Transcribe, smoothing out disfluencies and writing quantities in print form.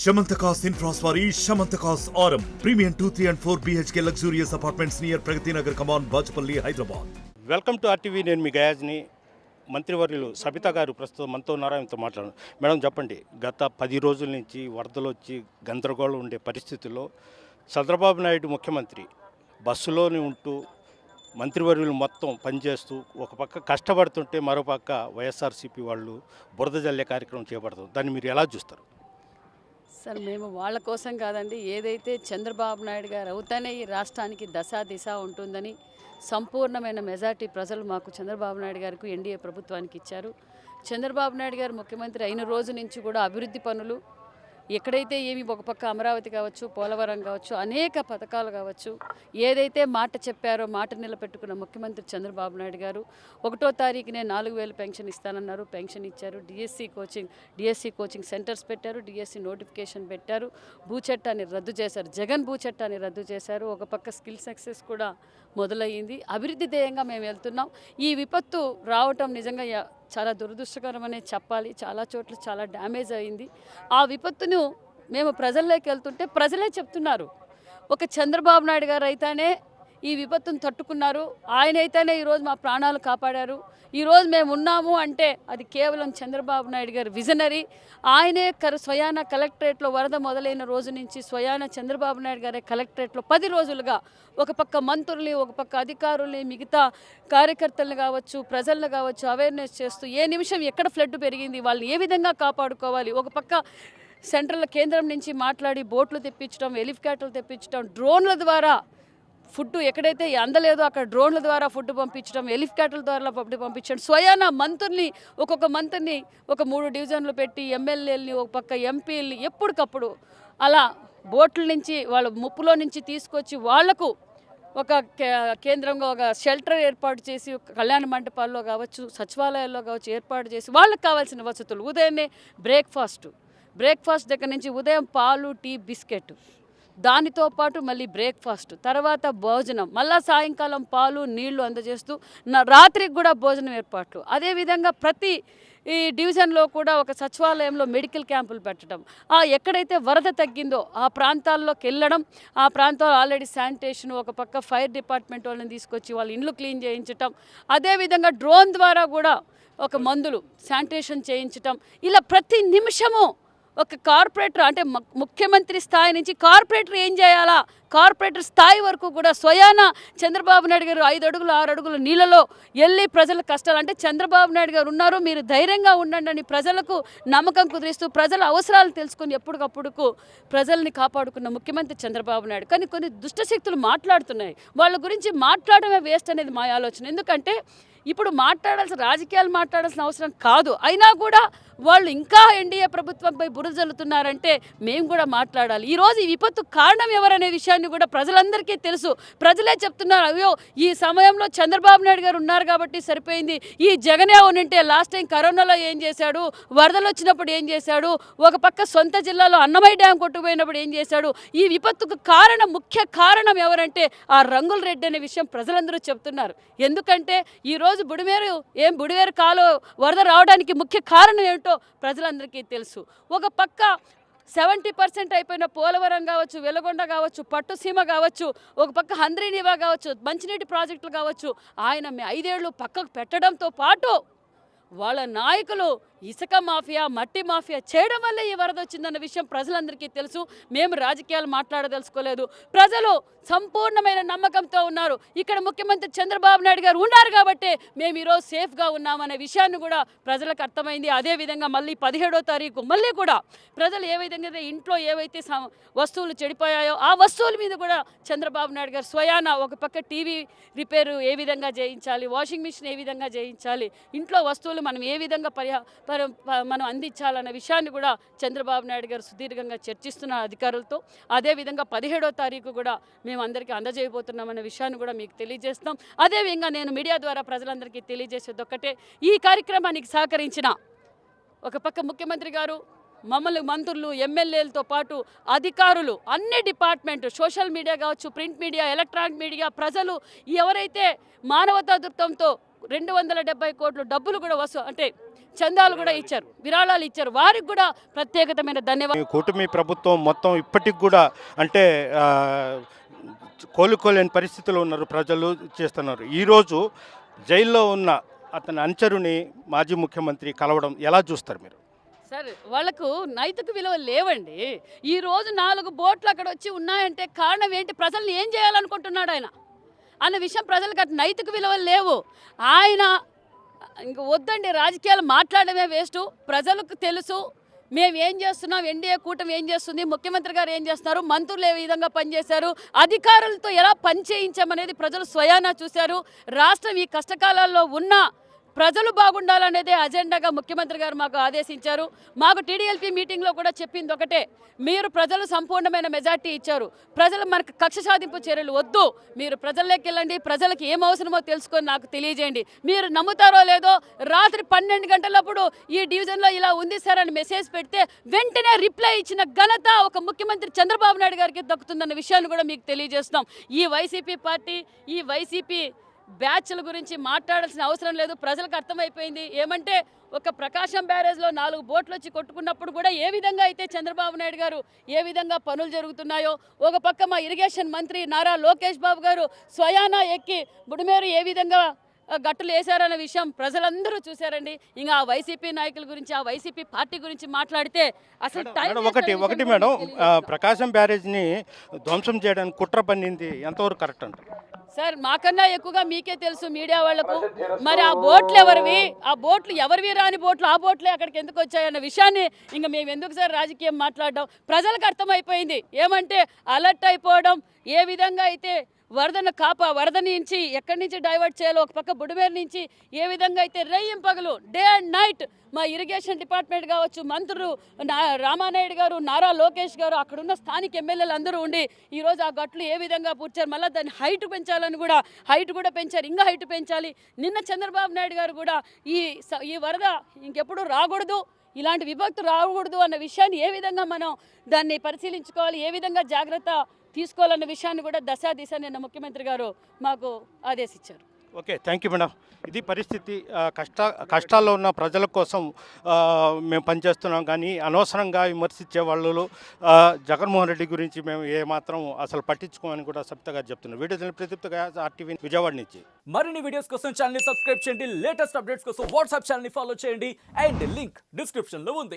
Shamantakas Infraswari, Shamantakas Aurum. Premium 2, 3 and 4 BHK luxurious apartments near Pragati Nagar, Kaman, Bajpalli, Hyderabad. Welcome to RTV. నేను మీ గయాజ్ని. మంత్రివర్యులు సబితా గారు ప్రస్తుతం మనతో ఉన్నారాయనతో మాట్లాడారు. మేడం చెప్పండి, గత 10 రోజుల నుంచి వరదలు వచ్చి గందరగోళం ఉండే పరిస్థితుల్లో చంద్రబాబు నాయుడు ముఖ్యమంత్రి బస్సులోనే ఉంటూ మంత్రివర్యులు మొత్తం పనిచేస్తూ ఒక పక్క కష్టపడుతుంటే మరోపక్క వైఎస్ఆర్సీపీ వాళ్ళు బురద జల్లే కార్యక్రమం చేపడతారు. దాన్ని మీరు ఎలా చూస్తారు? సార్, మేము వాళ్ళ కోసం కాదండి, ఏదైతే చంద్రబాబు నాయుడు గారు అవుతానే ఈ రాష్ట్రానికి దిశ ఉంటుందని సంపూర్ణమైన మెజార్టీ ప్రజలు మాకు చంద్రబాబు నాయుడు గారికి ఎన్డీఏ ప్రభుత్వానికి ఇచ్చారు. చంద్రబాబు నాయుడు గారు ముఖ్యమంత్రి అయిన రోజు నుంచి కూడా అభివృద్ధి పనులు ఎక్కడైతే ఏమి ఒక పక్క అమరావతి కావచ్చు, పోలవరం కావచ్చు, అనేక పథకాలు కావచ్చు, ఏదైతే మాట చెప్పారో మాట నిలబెట్టుకున్న ముఖ్యమంత్రి చంద్రబాబు నాయుడు గారు 1వ తారీఖునే 4,000 పెన్షన్ ఇస్తానన్నారు. పెన్షన్ ఇచ్చారు. డిఎస్సి కోచింగ్ సెంటర్స్ పెట్టారు. డిఎస్సి నోటిఫికేషన్ పెట్టారు. భూచట్టాన్ని రద్దు చేశారు. జగన్ భూచట్టాన్ని రద్దు చేశారు. ఒక పక్క స్కిల్ సక్సెస్ కూడా మొదలయ్యింది. అభివృద్ధి ధ్యేయంగా మేము వెళ్తున్నాం. ఈ విపత్తు రావటం నిజంగా చాలా దురదృష్టకరమనే చెప్పాలి. చాలా చోట్ల చాలా డ్యామేజ్ అయింది. ఆ విపత్తును మేము ప్రజల్లోకి వెళ్తుంటే ప్రజలే చెప్తున్నారు, ఒక చంద్రబాబు నాయుడు గారు అయితేనే ఈ విపత్తును తట్టుకున్నారు, ఆయన అయితేనే ఈరోజు మా ప్రాణాలు కాపాడారు, ఈరోజు మేము ఉన్నాము అంటే అది కేవలం చంద్రబాబు నాయుడు గారు విజనరీ. ఆయనే స్వయాన కలెక్టరేట్లో వరద మొదలైన రోజు నుంచి స్వయాన చంద్రబాబు నాయుడు గారే కలెక్టరేట్లో 10 రోజులుగా ఒక పక్క మంత్రుల్ని, ఒక పక్క అధికారుల్ని, మిగతా కార్యకర్తలను కావచ్చు, ప్రజలను కావచ్చు అవేర్నెస్ చేస్తూ ఏ నిమిషం ఎక్కడ ఫ్లడ్ పెరిగింది, వాళ్ళని ఏ విధంగా కాపాడుకోవాలి, ఒక పక్క సెంట్రల్ కేంద్రం నుంచి మాట్లాడి బోట్లు తెప్పించడం, హెలికాప్టర్లు తెప్పించడం, డ్రోన్ల ద్వారా ఫుడ్ ఎక్కడైతే అందలేదో అక్కడ డ్రోన్ల ద్వారా ఫుడ్ పంపించడం, హెలికాప్టర్ల ద్వారా ఫుడ్ పంపించడం, స్వయాన మంత్రుల్ని ఒక్కొక్క మంత్రిని ఒక 3 డివిజన్లు పెట్టి ఎమ్మెల్యేలని ఒక పక్క ఎంపీలని ఎప్పటికప్పుడు అలా బోట్ల నుంచి వాళ్ళ ముప్పులో నుంచి తీసుకొచ్చి వాళ్లకు ఒక కేంద్రంగా ఒక షెల్టర్ ఏర్పాటు చేసి కళ్యాణ మండపాల్లో కావచ్చు, సచివాలయాల్లో కావచ్చు ఏర్పాటు చేసి వాళ్ళకి కావాల్సిన వసతులు, ఉదయాన్నే బ్రేక్ఫాస్ట్ దగ్గర నుంచి ఉదయం పాలు, టీ, బిస్కెట్, దానితో పాటు మళ్ళీ బ్రేక్ఫాస్ట్, తర్వాత భోజనం, మళ్ళీ సాయంకాలం పాలు, నీళ్లు అందజేస్తూ రాత్రికి కూడా భోజనం ఏర్పాట్లు. అదేవిధంగా ప్రతి ఈ డివిజన్లో కూడా ఒక సచివాలయంలో మెడికల్ క్యాంపులు పెట్టడం, ఎక్కడైతే వరద తగ్గిందో ఆ ప్రాంతాల్లోకి వెళ్ళడం, ఆ ప్రాంతాల్లో ఆల్రెడీ శానిటేషన్, ఒక పక్క ఫైర్ డిపార్ట్మెంట్ వాళ్ళని తీసుకొచ్చి వాళ్ళ ఇండ్లు క్లీన్ చేయించటం, అదేవిధంగా డ్రోన్ ద్వారా కూడా ఒక మందులు శానిటేషన్ చేయించటం, ఇలా ప్రతి నిమిషము ఒక కార్పొరేటర్ అంటే ముఖ్యమంత్రి స్థాయి నుంచి కార్పొరేటర్ ఏం చేయాలా, కార్పొరేటర్ స్థాయి వరకు కూడా స్వయాన చంద్రబాబు నాయుడు గారు 5 అడుగులు 6 అడుగులు నీళ్ళలో వెళ్ళి ప్రజల కష్టాలు అంటే చంద్రబాబు నాయుడు గారు ఉన్నారు, మీరు ధైర్యంగా ఉండండి అని ప్రజలకు నమ్మకం కుదిరిస్తూ ప్రజల అవసరాలు తెలుసుకొని ఎప్పటికప్పుడు ప్రజల్ని కాపాడుకున్న ముఖ్యమంత్రి చంద్రబాబు నాయుడు. కానీ కొన్ని దుష్టశక్తులు మాట్లాడుతున్నాయి, వాళ్ళ గురించి మాట్లాడమే వేస్ట్ అనేది మా ఆలోచన. ఎందుకంటే ఇప్పుడు రాజకీయాలు మాట్లాడాల్సిన అవసరం కాదు, అయినా కూడా వాళ్ళు ఇంకా ఎన్డీఏ ప్రభుత్వంపై బురద జల్లుతున్నారంటే మేము కూడా మాట్లాడాలి. ఈరోజు ఈ విపత్తు కారణం ఎవరనే విషయాన్ని కూడా ప్రజలందరికీ తెలుసు. ప్రజలే చెప్తున్నారు, అయ్యో ఈ సమయంలో చంద్రబాబు నాయుడు గారు ఉన్నారు కాబట్టి సరిపోయింది, ఈ జగనే ఉంటే లాస్ట్ టైం కరోనాలో ఏం చేశాడు, వరదలు వచ్చినప్పుడు ఏం చేశాడు, ఒక పక్క సొంత జిల్లాలో అన్నమయ్య డ్యాం కొట్టుకుపోయినప్పుడు ఏం చేశాడు, ఈ విపత్తుకు ముఖ్య కారణం ఎవరంటే ఆ రంగుల రెడ్డి అనే విషయం ప్రజలందరూ చెప్తున్నారు. ఎందుకంటే ఈరోజు బుడివేరు కాలు వరద రావడానికి ముఖ్య కారణం ఏమిటో ప్రజలందరికీ తెలుసు. ఒక పక్క 70% అయిపోయిన పోలవరం కావచ్చు, వెలగొండ కావచ్చు, పట్టుసీమ కావచ్చు, ఒక పక్క హంద్రీనివా కావచ్చు, మంచినీటి ప్రాజెక్టులు కావచ్చు, ఆయన 5 ఏళ్ళు పక్కకు పెట్టడంతో పాటు వాళ్ళ నాయకులు ఇసుక మాఫియా, మట్టి మాఫియా చేయడం వల్లే ఈ వరద వచ్చిందన్న విషయం ప్రజలందరికీ తెలుసు. మేము రాజకీయాలు మాట్లాడదలుచుకోలేదు. ప్రజలు సంపూర్ణమైన నమ్మకంతో ఉన్నారు. ఇక్కడ ముఖ్యమంత్రి చంద్రబాబు నాయుడు గారు ఉన్నారు కాబట్టి మేము ఈరోజు సేఫ్గా ఉన్నామనే విషయాన్ని కూడా ప్రజలకు అర్థమైంది. అదేవిధంగా మళ్ళీ 17వ తారీఖు మళ్ళీ కూడా ప్రజలు ఏ విధంగా ఇంట్లో ఏవైతే వస్తువులు చెడిపోయాయో ఆ వస్తువుల మీద కూడా చంద్రబాబు నాయుడు గారు స్వయాన ఒక పక్క టీవీ రిపేరు ఏ విధంగా చేయించాలి, వాషింగ్ మిషన్ ఏ విధంగా చేయించాలి, ఇంట్లో వస్తువులు మనం ఏ విధంగా మనం అందించాలన్న విషయాన్ని కూడా చంద్రబాబు నాయుడు గారు సుదీర్ఘంగా చర్చిస్తున్న అధికారులతో. అదేవిధంగా 17వ తారీఖు కూడా మేము అందరికీ అందజేయబోతున్నామన్న విషయాన్ని కూడా మీకు తెలియజేస్తాం. అదేవిధంగా నేను మీడియా ద్వారా ప్రజలందరికీ తెలియజేసేది ఒక్కటే, ఈ కార్యక్రమానికి సహకరించిన ఒక పక్క ముఖ్యమంత్రి గారు, మమ్మల్ని మంత్రులు, ఎమ్మెల్యేలతో పాటు అధికారులు, అన్ని డిపార్ట్మెంట్, సోషల్ మీడియా కావచ్చు, ప్రింట్ మీడియా, ఎలక్ట్రానిక్ మీడియా, ప్రజలు ఎవరైతే మానవతా దృక్పథంతో 270 కోట్ల డబ్బులు కూడా అంటే చందాలు కూడా ఇచ్చారు, విరాళాలు ఇచ్చారు. వారికి కూడా ప్రత్యేకమైన ధన్యవాదాలు. ఈ కూటమి ప్రభుత్వం మొత్తం ఇప్పటికి కూడా అంటే కోలుకోలేని పరిస్థితిలో ఉన్నారు, ప్రజలు చేస్తున్నారు. ఈరోజు జైల్లో ఉన్న అతని అనుచరుని మాజీ ముఖ్యమంత్రి కలవడం ఎలా చూస్తారు మీరు? సార్ వాళ్ళకు నైతిక విలువలు లేవండి. ఈరోజు 4 బోట్లు అక్కడ వచ్చి ఉన్నాయంటే కారణం ఏంటి? ప్రజల్ని ఏం చేయాలనుకుంటున్నాడు ఆయన అన్న విషయం ప్రజలకు అటు నైతిక విలువలు లేవు. ఆయన ఇంక వద్దండి, రాజకీయాలు మాట్లాడమే వేస్ట్. ప్రజలకు తెలుసు మేము ఏం చేస్తున్నాం, ఎన్డీఏ కూటమి ఏం చేస్తుంది, ముఖ్యమంత్రి గారు ఏం చేస్తున్నారు, మంత్రులు ఏ విధంగా పనిచేశారు, అధికారులతో ఎలా పనిచేయించామనేది ప్రజలు స్వయానా చూశారు. రాష్ట్రం ఈ కష్టకాలాల్లో ఉన్న ప్రజలు బాగుండాలనేదే అజెండాగా ముఖ్యమంత్రి గారు మాకు ఆదేశించారు. మాకు టీడీఎల్పీ మీటింగ్లో కూడా చెప్పింది ఒకటే, మీరు ప్రజలు సంపూర్ణమైన మెజార్టీ ఇచ్చారు, ప్రజలు మనకు కక్ష సాధింపు చర్యలు వద్దు, మీరు ప్రజల్లోకి వెళ్ళండి, ప్రజలకు ఏం అవసరమో తెలుసుకొని నాకు తెలియజేయండి. మీరు నమ్ముతారో లేదో, రాత్రి 12 గంటలప్పుడు ఈ డివిజన్లో ఇలా ఉంది సార్ అని మెసేజ్ పెడితే వెంటనే రిప్లై ఇచ్చిన ఘనత ఒక ముఖ్యమంత్రి చంద్రబాబు నాయుడు గారికి దక్కుతుందన్న విషయాన్ని కూడా మీకు తెలియజేస్తున్నాం. ఈ వైసీపీ పార్టీ, ఈ వైసీపీ బ్యాచ్ల గురించి మాట్లాడాల్సిన అవసరం లేదు. ప్రజలకు అర్థమైపోయింది. ఏమంటే ఒక ప్రకాశం బ్యారేజ్లో 4 బోట్లు వచ్చి కొట్టుకున్నప్పుడు కూడా ఏ విధంగా అయితే చంద్రబాబు నాయుడు గారు ఏ విధంగా పనులు జరుగుతున్నాయో, ఒక పక్క మా ఇరిగేషన్ మంత్రి నారా లోకేష్ బాబు గారు స్వయానా ఎక్కి బుడిమేరు ఏ విధంగా గట్టులు వేశారన్న విషయం ప్రజలందరూ చూశారండి. ఇంకా ఆ వైసీపీ నాయకుల గురించి, ఆ వైసీపీ పార్టీ గురించి మాట్లాడితే అసలు ఒకటి మేడం, ప్రకాశం బ్యారేజ్ని ధ్వంసం చేయడానికి కుట్ర పన్నింది ఎంతవరకు కరెక్ట్ అంటారు? సార్ మాకన్నా ఎక్కువగా మీకే తెలుసు మీడియా వాళ్లకు. మరి ఆ బోట్లు ఎవరివి, ఆ బోట్లు ఎవరివి రాని బోట్లు, ఆ బోట్లే అక్కడికి ఎందుకు వచ్చాయన్న విషయాన్ని ఇంకా మేము ఎందుకు సార్ రాజకీయం మాట్లాడడం? ప్రజలకు అర్థమైపోయింది. ఏమంటే అలర్ట్ అయిపోవడం, ఏ విధంగా అయితే వరద నుంచి ఎక్కడి నుంచి డైవర్ట్ చేయాలో, ఒక పక్క బుడిమేరు నుంచి ఏ విధంగా అయితే పగలు డే అండ్ నైట్ మా ఇరిగేషన్ డిపార్ట్మెంట్ కావచ్చు, మంత్రులు రామానాయుడు గారు, నారా లోకేష్ గారు, అక్కడున్న స్థానిక ఎమ్మెల్యేలు అందరూ ఉండి ఈరోజు ఆ గట్లు ఏ విధంగా పూడ్చారు, మళ్ళీ దాన్ని హైట్ పెంచాలని కూడా హైట్ కూడా పెంచారు, ఇంకా హైట్ పెంచాలి. నిన్న చంద్రబాబు నాయుడు గారు కూడా ఈ వరద ఇంకెప్పుడు రాకూడదు, ఇలాంటి విభక్తి రాకూడదు అన్న విషయాన్ని ఏ విధంగా మనం దాన్ని పరిశీలించుకోవాలి, ఏ విధంగా జాగ్రత్త తీసుకోవాలన్న విషయాన్ని కూడా దిశ నిన్న ముఖ్యమంత్రి గారు మాకు ఆదేశించారు. Okay, thank you madam. ఇది పరిస్థితి. కష్టాల్లో ఉన్న ప్రజల కోసం మేము పనిచేస్తున్నాం, కానీ అనవసరంగా విమర్శించే వాళ్ళు జగన్మోహన్ రెడ్డి గురించి మేము ఏమాత్రం అసలు పట్టించుకోమని కూడా సబితగా చెప్తున్నాం. వీడియో ప్రదీప్తగా RTV విజయవాడ నుంచి. మరిన్ని వీడియోస్ కోసం ఛానల్ సబ్స్క్రైబ్ చేయండి, లేటెస్ట్ అప్డేట్స్ కోసం వాట్సాప్ ఛానల్ ఫాలో చేయండి, అండ్ లింక్ డిస్క్రిప్షన్లో ఉంది.